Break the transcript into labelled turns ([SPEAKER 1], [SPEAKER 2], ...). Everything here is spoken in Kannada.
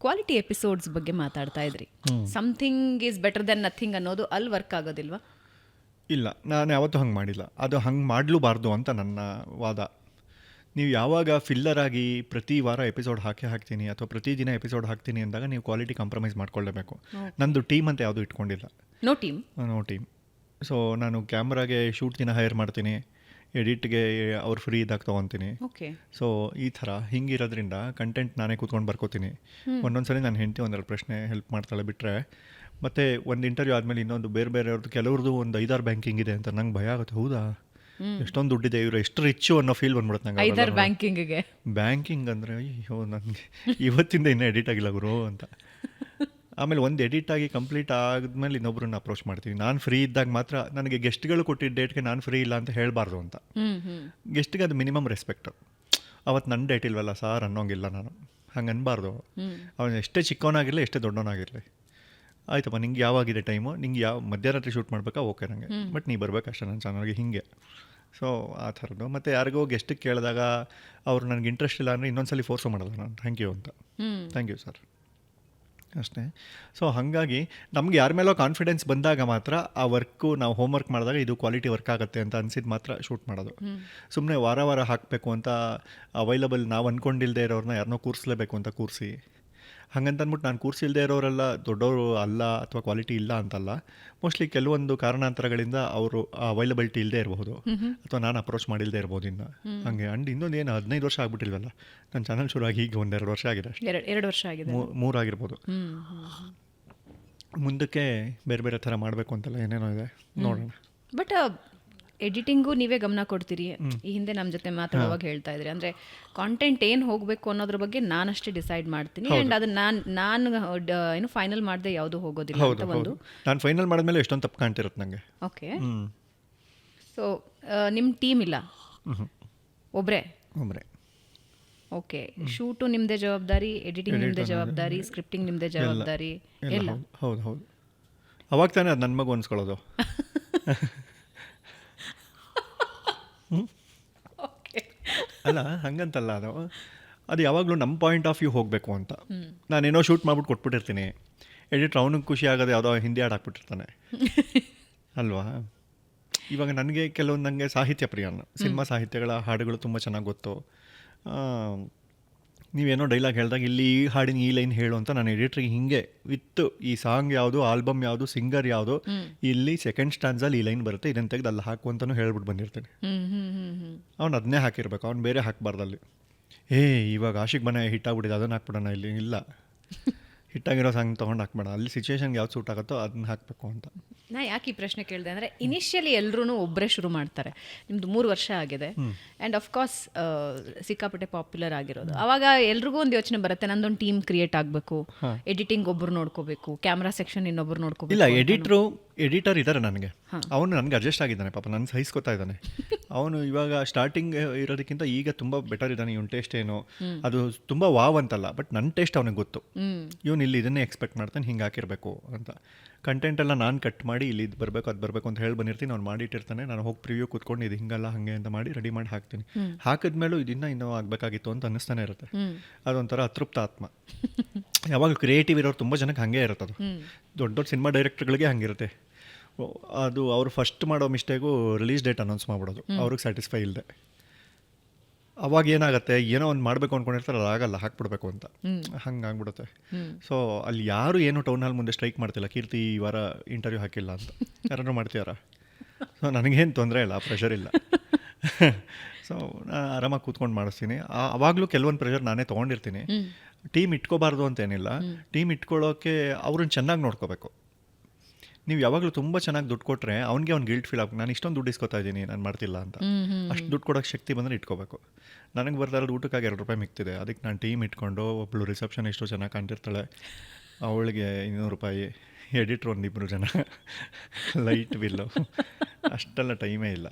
[SPEAKER 1] ಕ್ವಾಲಿಟಿ ಎಪಿಸೋಡ್ಸ್ ಬಗ್ಗೆ ಮಾತಾಡ್ತಾ ಇದ್ರಿ. Something is better than nothing ಅನ್ನೋದು ಅಲ್ಲಿ ವರ್ಕ್ ಆಗೋದಿಲ್ವಾ?
[SPEAKER 2] ಇಲ್ಲ, ನಾನು ಯಾವತ್ತೂ ಹಂಗೆ ಮಾಡಿಲ್ಲ. ಅದು ಹಂಗೆ ಮಾಡಲೂಬಾರ್ದು ಅಂತ ನನ್ನ ವಾದ. ನೀವು ಯಾವಾಗ ಫಿಲ್ಲರ್ ಆಗಿ ಪ್ರತಿ ವಾರ ಎಪಿಸೋಡ್ ಹಾಕ್ತೀನಿ ಅಥವಾ ಪ್ರತಿದಿನ ಎಪಿಸೋಡ್ ಹಾಕ್ತೀನಿ ಅಂದಾಗ ನೀವು ಕ್ವಾಲಿಟಿ ಕಾಂಪ್ರಮೈಸ್ ಮಾಡ್ಕೊಳ್ಳೇಬೇಕು. ನಂದು ಟೀಮ್ ಅಂತ ಯಾವುದೂ ಇಟ್ಕೊಂಡಿಲ್ಲ.
[SPEAKER 1] No team.
[SPEAKER 2] ಸೊ ನಾನು ಕ್ಯಾಮ್ರಾಗೆ ಶೂಟ್ ದಿನ ಹೈರ್ ಮಾಡ್ತೀನಿ, ಎಡಿಟ್ಗೆ ಅವ್ರು ಫ್ರೀ ಇದ್ದಾಗ ತೊಗೊತೀನಿ. ಸೊ ಈ ಥರ ಹಿಂಗಿರೋದ್ರಿಂದ ಕಂಟೆಂಟ್ ನಾನೇ ಕೂತ್ಕೊಂಡು ಬರ್ಕೋತೀನಿ. ಒಂದೊಂದ್ಸರಿ ನಾನು ಹೆಂಡತಿ ಒಂದೆರಡು ಪ್ರಶ್ನೆ ಹೆಲ್ಪ್ ಮಾಡ್ತಾಳೆ ಬಿಟ್ಟರೆ, ಮತ್ತು ಒಂದು ಇಂಟರ್ವ್ಯೂ ಆದಮೇಲೆ ಇನ್ನೊಂದು ಬೇರೆಯವ್ರದ್ದು ಕೆಲವ್ರದ್ದು ಒಂದು 5-6 ಬ್ಯಾಂಕಿಂಗ್ ಇದೆ ಅಂತ ನಂಗೆ ಭಯ ಆಗುತ್ತೆ. ಹೌದಾ, ಎಷ್ಟೊಂದು ದುಡ್ಡಿದೆ, ಇವರು ಎಷ್ಟು ರಿಚ್ಚು ಅನ್ನೋ ಫೀಲ್ ಬಂದ್ಬಿಡುತ್ತೆ ನಂಗೆ. ಬ್ಯಾಂಕಿಂಗ್ ಅಂದರೆ ಅಯ್ಯೋ ನನಗೆ ಇವತ್ತಿಂದ ಇನ್ನೂ ಎಡಿಟ್ ಆಗಿಲ್ಲ ಗುರು ಅಂತ. ಆಮೇಲೆ ಒಂದು ಎಡಿಟ್ ಆಗಿ ಕಂಪ್ಲೀಟ್ ಆದಮೇಲೆ ಇನ್ನೊಬ್ರನ್ನ ಅಪ್ರೋಚ್ ಮಾಡ್ತೀನಿ. ನಾನು ಫ್ರೀ ಇದ್ದಾಗ ಮಾತ್ರ. ನನಗೆ ಗೆಸ್ಟ್ಗಳು ಕೊಟ್ಟಿದ್ದ ಡೇಟ್ಗೆ ನಾನು ಫ್ರೀ ಇಲ್ಲ ಅಂತ ಹೇಳಬಾರ್ದು ಅಂತ. ಗೆಸ್ಟ್ಗೆ ಅದು ಮಿನಿಮಮ್ ರೆಸ್ಪೆಕ್ಟು. ಅವತ್ತು ನನ್ನ ಡೇಟ್ ಇಲ್ವಲ್ಲ ಸಾರ್ ಅನ್ನೋಂಗಿಲ್ಲ ನಾನು, ಹಂಗೆ ಅನ್ಬಾರ್ದು. ಅವನು ಎಷ್ಟೇ ಚಿಕ್ಕವನಾಗಿರಲಿ ಎಷ್ಟೇ ದೊಡ್ಡವನಾಗಿರಲಿ, ಆಯ್ತಪ್ಪ ನಿಂಗೆ ಯಾವಾಗಿದೆ ಟೈಮು, ನಿಂಗೆ ಯಾವ ಮಧ್ಯರಾತ್ರಿ ಶೂಟ್ ಮಾಡಬೇಕಾ, ಓಕೆ ನನಗೆ, ಬಟ್ ನೀ ಬರಬೇಕಷ್ಟೇ ನನ್ನ ಚಾನಲ್ಗೆ, ಹೀಗೆ. ಸೊ ಆ ಥರದ್ದು. ಮತ್ತು ಯಾರಿಗೋ ಗೆಸ್ಟಿಗೆ ಕೇಳಿದಾಗ ಅವ್ರು ನನಗೆ ಇಂಟ್ರೆಸ್ಟ್ ಇಲ್ಲ ಅಂದರೆ ಇನ್ನೊಂದ್ಸಲಿ ಫೋರ್ಸು ಮಾಡಲ್ಲ ನಾನು, ಥ್ಯಾಂಕ್ ಯು ಅಂತ, ಥ್ಯಾಂಕ್ ಯು ಸರ್ ಅಷ್ಟೇ. ಸೊ ಹಾಗಾಗಿ ನಮ್ಗೆ ಯಾರ ಮೇಲೋ ಕಾನ್ಫಿಡೆನ್ಸ್ ಬಂದಾಗ ಮಾತ್ರ ಆ ವರ್ಕು ನಾವು ಹೋಮ್ ವರ್ಕ್ ಮಾಡಿದಾಗ ಇದು ಕ್ವಾಲಿಟಿ ವರ್ಕ್ ಆಗುತ್ತೆ ಅಂತ ಅನ್ಸಿದ್ದು ಮಾತ್ರ ಶೂಟ್ ಮಾಡೋದು. ಸುಮ್ಮನೆ ವಾರ ಹಾಕಬೇಕು ಅಂತ ಅವೈಲಬಲ್ ನಾವು ಅಂದ್ಕೊಂಡಿಲ್ಲದೆ ಇರೋರನ್ನ ಯಾರನ್ನೋ ಕೂರಿಸ್ಲೇಬೇಕು ಅಂತ ಕೂರಿಸಿ, ಹಾಗಂತ ಅಂದ್ಬಿಟ್ಟು ನಾನು ಕೂರಿಸಿಲ್ದೇ ಇರೋರೆಲ್ಲ ದೊಡ್ಡವರು ಅಲ್ಲ ಅಥವಾ ಕ್ವಾಲಿಟಿ ಇಲ್ಲ ಅಂತಲ್ಲ. ಮೋಸ್ಟ್ಲಿ ಕೆಲವೊಂದು ಕಾರಣಾಂತರಗಳಿಂದ ಅವರು ಅವೈಲಬಿಲಿಟಿ ಇಲ್ಲದೆ ಇರಬಹುದು ಅಥವಾ ನಾನು ಅಪ್ರೋಚ್ ಮಾಡಿಲ್ಲದೆ ಇರ್ಬೋದು ಇನ್ನು. ಹಾಗೆ ಅಂಡ್ ಇನ್ನೊಂದು ಏನು 15 ವರ್ಷ ಆಗ್ಬಿಟ್ಟಿಲ್ವಲ್ಲ ನನ್ನ ಚಾನಲ್ ಶುರು ಆಗಿ, ಈಗ 1-2 ವರ್ಷ ಆಗಿದೆ ಅಷ್ಟೇ.
[SPEAKER 1] 2 ವರ್ಷ ಆಗಿದೆ,
[SPEAKER 2] 3 ಆಗಿರ್ಬೋದು. ಮುಂದಕ್ಕೆ ಬೇರೆ ಬೇರೆ ಥರ ಮಾಡಬೇಕು ಅಂತೆಲ್ಲ ಏನೇನೋ ಇದೆ, ನೋಡೋಣ.
[SPEAKER 1] ಬಟ್ ಎಡಿಟಿಂಗು ನೀವೇ ಗಮನ ಕೊಡ್ತೀರಿ. ಈ ಹಿಂದೆ ನಮ್ಮ ಜೊತೆ ಮಾತಾಡುವಾಗ ಹೇಳ್ತಾ ಇದ್ರಿ, ಅಂದರೆ ಕಾಂಟೆಂಟ್ ಏನು ಹೋಗಬೇಕು ಅನ್ನೋದ್ರ ಬಗ್ಗೆ ನಾನಷ್ಟೇ ಡಿಸೈಡ್ ಮಾಡ್ತೀನಿ. ಆ್ಯಂಡ್ ಅದನ್ನ ನಾನು ಏನು ಫೈನಲ್ ಮಾಡದೆ ಯಾವುದು ಹೋಗೋದಿಲ್ಲ ಅಂತ ಒಂದು.
[SPEAKER 2] ನಾನು ಫೈನಲ್ ಮಾಡಿದ್ಮೇಲೆ ಎಷ್ಟೊಂದು ತಪ್ಪು ಕಾಣ್ತಿರುತ್ತೆ ನನಗೆ.
[SPEAKER 1] ಓಕೆ. ಸೊ ನಿಮ್ಮ ಟೀಮ್ ಇಲ್ಲ, ಒಬ್ಬರೇ? ಓಕೆ. ಶೂಟು ನಿಮ್ಮದೇ ಜವಾಬ್ದಾರಿ, ಎಡಿಟಿಂಗ್ ನಿಮ್ಮದೇ ಜವಾಬ್ದಾರಿ, ಸ್ಕ್ರಿಪ್ಟಿಂಗ್ ನಿಮ್ಮದೇ ಜವಾಬ್ದಾರಿ ಎಲ್ಲ?
[SPEAKER 2] ಹೌದು. ಅವಾಗ ತಾನೇ ಅದು ನನ್ನ ಮಗು ಅನ್ಸ್ಕೊಳ್ಳೋದು. ಅಲ್ಲ ಹಂಗಂತಲ್ಲ, ಅದು ಯಾವಾಗಲೂ ನಮ್ಮ ಪಾಯಿಂಟ್ ಆಫ್ ವ್ಯೂ ಹೋಗಬೇಕು ಅಂತ. ನಾನೇನೋ ಶೂಟ್ ಮಾಡ್ಬಿಟ್ಟು ಕೊಟ್ಬಿಟ್ಟಿರ್ತೀನಿ, ಎಡಿಟ್ರ್ ಅವನಿಗೆ ಖುಷಿ ಆಗೋದು ಯಾವುದೋ ಹಿಂದಿ ಹಾಡು ಹಾಕ್ಬಿಟ್ಟಿರ್ತಾನೆ ಅಲ್ವಾ. ಇವಾಗ ನನಗೆ ನನಗೆ ಸಾಹಿತ್ಯ ಪ್ರಿಯ, ಸಿನಿಮಾ ಸಾಹಿತ್ಯಗಳ ಹಾಡುಗಳು ತುಂಬ ಚೆನ್ನಾಗಿ ಗೊತ್ತು. ನೀವೇನೋ ಡೈಲಾಗ್ ಹೇಳಿದಾಗ ಇಲ್ಲಿ ಈ ಹಾಡಿನ ಈ ಲೈನ್ ಹೇಳು ಅಂತ ನಾನು ಎಡಿಟ್ರಿಗೆ ಹಿಂಗೆ ವಿತ್ ಈ ಸಾಂಗ್ ಯಾವುದು, ಆಲ್ಬಮ್ ಯಾವುದು, ಸಿಂಗರ್ ಯಾವುದು, ಇಲ್ಲಿ ಸೆಕೆಂಡ್ ಸ್ಟಾನ್ಸಲ್ಲಿ ಈ ಲೈನ್ ಬರುತ್ತೆ, ಇದನ್ನು ತೆಗೆದು ಅಲ್ಲಿ ಹಾಕು ಅಂತಲೂ ಹೇಳ್ಬಿಟ್ಟು ಬಂದಿರ್ತೀನಿ. ಅವ್ನು ಅದನ್ನೇ ಹಾಕಿರ್ಬೇಕು, ಅವ್ನು ಬೇರೆ ಹಾಕಬಾರ್ದಲ್ಲಿ. ಇವಾಗ ಆಶಿಕ್ ಬನ ಹಿಟ್ ಆಗ್ಬಿಟ್ಟಿದೆ ಅದನ್ನು ಹಾಕ್ಬಿಡೋಣ, ಇಲ್ಲಿ ಇಲ್ಲ, ಹಿಟ್ಟಾಗಿರೋ ಸಾಂಗ್ ತೊಗೊಂಡು ಹಾಕ್ಬೇಡ, ಅಲ್ಲಿ ಸಿಚುವೇಶನ್ಗೆ ಯಾವ್ದು ಸೂಟ್ ಆಗುತ್ತೋ ಅದನ್ನ ಹಾಕಬೇಕು ಅಂತ.
[SPEAKER 1] ನಾ ಯಾಕೆ ಈ ಪ್ರಶ್ನೆ ಕೇಳಿದೆ ಅಂದರೆ, ಇನಿಷಿಯಲಿ ಎಲ್ಲರೂ ಒಬ್ಬರೇ ಶುರು ಮಾಡ್ತಾರೆ. ನಿಮ್ಮದು 3 ವರ್ಷ ಆಗಿದೆ ಆ್ಯಂಡ್ ಅಫ್ಕೋರ್ಸ್ ಸಿಕ್ಕಾಪಟ್ಟೆ ಪಾಪ್ಯುಲರ್ ಆಗಿರೋದು. ಆವಾಗ ಎಲ್ರಿಗೂ ಒಂದು ಯೋಚನೆ ಬರುತ್ತೆ, ನಂದೊಂದು ಟೀಮ್ ಕ್ರಿಯೇಟ್ ಆಗಬೇಕು, ಎಡಿಟಿಂಗ್ ಒಬ್ಬರು ನೋಡ್ಕೋಬೇಕು, ಕ್ಯಾಮ್ರಾ ಸೆಕ್ಷನ್ ಇನ್ನೊಬ್ರು ನೋಡ್ಕೋಬೇಕು.
[SPEAKER 2] ಇಲ್ಲ, ಎಡಿಟರ್ ಇದ್ದಾರೆ ನನಗೆ, ಅವನು ನನಗೆ ಅಡ್ಜಸ್ಟ್ ಆಗಿದ್ದಾನೆ ಪಾಪ, ನನ್ನ ಸಹಿಸ್ಕೊತಾ ಇದ್ದಾನೆ ಅವನು. ಇವಾಗ ಸ್ಟಾರ್ಟಿಂಗ್ ಇರೋದಕ್ಕಿಂತ ಈಗ ತುಂಬ ಬೆಟರ್ ಇದ್ದಾನೆ. ಇವನು ಟೇಸ್ಟ್ ಏನು ಅದು ತುಂಬ ವಾವ್ ಅಂತಲ್ಲ, ಬಟ್ ನನ್ನ ಟೇಸ್ಟ್ ಅವನಿಗೆ ಗೊತ್ತು. ಇವನು ಇಲ್ಲಿ ಇದನ್ನೇ ಎಕ್ಸ್ಪೆಕ್ಟ್ ಮಾಡ್ತಾನೆ, ಹಿಂಗೆ ಹಾಕಿರಬೇಕು ಅಂತ. ಕಂಟೆಂಟ್ ಎಲ್ಲ ನಾನು ಕಟ್ ಮಾಡಿ ಇಲ್ಲಿ ಇದು ಬರಬೇಕು ಅದು ಬರಬೇಕು ಅಂತ ಹೇಳಿ ಬಂದಿರ್ತೀನಿ, ಅವ್ನು ಮಾಡಿಟ್ಟಿರ್ತಾನೆ. ನಾನು ಹೋಗಿ ಪ್ರಿವ್ಯೂ ಕೂತ್ಕೊಂಡು ಇದು ಹಿಂಗಲ್ಲ ಹಾಗೆ ಅಂತ ಮಾಡಿ ರೆಡಿ ಮಾಡಿ ಹಾಕ್ತೀನಿ. ಹಾಕಿದ್ಮೇಲೂ ಇನ್ನೂ ಆಗಬೇಕಾಗಿತ್ತು ಅಂತ ಅನ್ನಿಸ್ತಾನೆ ಇರುತ್ತೆ. ಅದೊಂಥರ ಅತೃಪ್ತ ಆತ್ಮ. ಯಾವಾಗ ಕ್ರಿಯೇಟಿವ್ ಇರೋರು ತುಂಬ ಜನಕ್ಕೆ ಹಾಗೆ ಇರುತ್ತೆ. ಅದು ದೊಡ್ಡ ಸಿನಿಮಾ ಡೈರೆಕ್ಟರ್ಗಳಿಗೆ ಹಂಗಿರುತ್ತೆ. ಅದು ಅವರು ಫಸ್ಟ್ ಮಾಡೋ ಮಿಸ್ಟೇಕು ರಿಲೀಸ್ ಡೇಟ್ ಅನೌನ್ಸ್ ಮಾಡ್ಬಿಡೋದು, ಅವ್ರಿಗೆ ಸ್ಯಾಟಿಸ್ಫೈ ಇಲ್ಲದೆ. ಅವಾಗ ಏನಾಗುತ್ತೆ, ಏನೋ ಒಂದು ಮಾಡಬೇಕು ಅಂದ್ಕೊಂಡಿರ್ತಾರೆ, ಅದಾಗಲ್ಲ, ಹಾಕ್ಬಿಡ್ಬೇಕು ಅಂತ, ಹಂಗೆ ಆಗ್ಬಿಡುತ್ತೆ. ಸೊ ಅಲ್ಲಿ ಯಾರು ಏನು ಟೌನ್ ಹಾಲ್ ಮುಂದೆ ಸ್ಟ್ರೈಕ್ ಮಾಡ್ತಿಲ್ಲ, ಕೀರ್ತಿ ಈ ವಾರ ಇಂಟರ್ವ್ಯೂ ಹಾಕಿಲ್ಲ ಅಂತ ಯಾರು ಮಾಡ್ತೀಯಾರ? ಸೊ ನನಗೇನು ತೊಂದರೆ ಇಲ್ಲ, ಪ್ರೆಷರ್ ಇಲ್ಲ. ಸೊ ನಾನು ಆರಾಮಾಗಿ ಕೂತ್ಕೊಂಡು ಮಾಡಿಸ್ತೀನಿ. ಅವಾಗಲೂ ಕೆಲವೊಂದು ಪ್ರೆಷರ್ ನಾನೇ ತೊಗೊಂಡಿರ್ತೀನಿ. ಟೀಮ್ ಇಟ್ಕೋಬಾರ್ದು ಅಂತೇನಿಲ್ಲ, ಟೀಮ್ ಇಟ್ಕೊಳ್ಳೋಕ್ಕೆ ಅವ್ರನ್ನ ಚೆನ್ನಾಗಿ ನೋಡ್ಕೋಬೇಕು. ನೀವು ಯಾವಾಗಲೂ ತುಂಬ ಚೆನ್ನಾಗಿ ದುಡ್ಡು ಕೊಟ್ಟರೆ ಅವ್ನಿಗೆ ಗಿಲ್ಟ್ ಫೀಲ್ ಆಗ್ಬೇಕು, ನಾನು ಇಷ್ಟೊಂದು ದುಡ್ಡು ಇಸ್ಕೊತಾ ಇದ್ದೀನಿ, ನಾನು ಮಾಡ್ತಿಲ್ಲ ಅಂತ. ಅಷ್ಟು ದುಡ್ಡು ಕೊಡೋಕ್ಕೆ ಶಕ್ತಿ ಬಂದರೆ ಇಟ್ಕೋಬೇಕು. ನನಗೆ ಬರ್ತಾ ಇರೋದು ಊಟಕ್ಕಾಗಿ 2 ರೂಪಾಯಿ ಮಿಕ್ತಿದೆ, ಅದಕ್ಕೆ ನಾನು ಟೀಮ್ ಇಟ್ಕೊಂಡು, ಒಬ್ಬಳು ರಿಸೆಪ್ಷನ್ ಎಷ್ಟು ಚೆನ್ನಾಗಿ ಕಾಣ್ತಿರ್ತಾಳೆ, ಅವಳಿಗೆ 200 ರೂಪಾಯಿ, ಎಡಿಟ್ರ್ 1-2 ಜನ, ಲೈಟ್ ಬಿಲ್ಲು, ಅಷ್ಟೆಲ್ಲ ಟೈಮೇ ಇಲ್ಲ.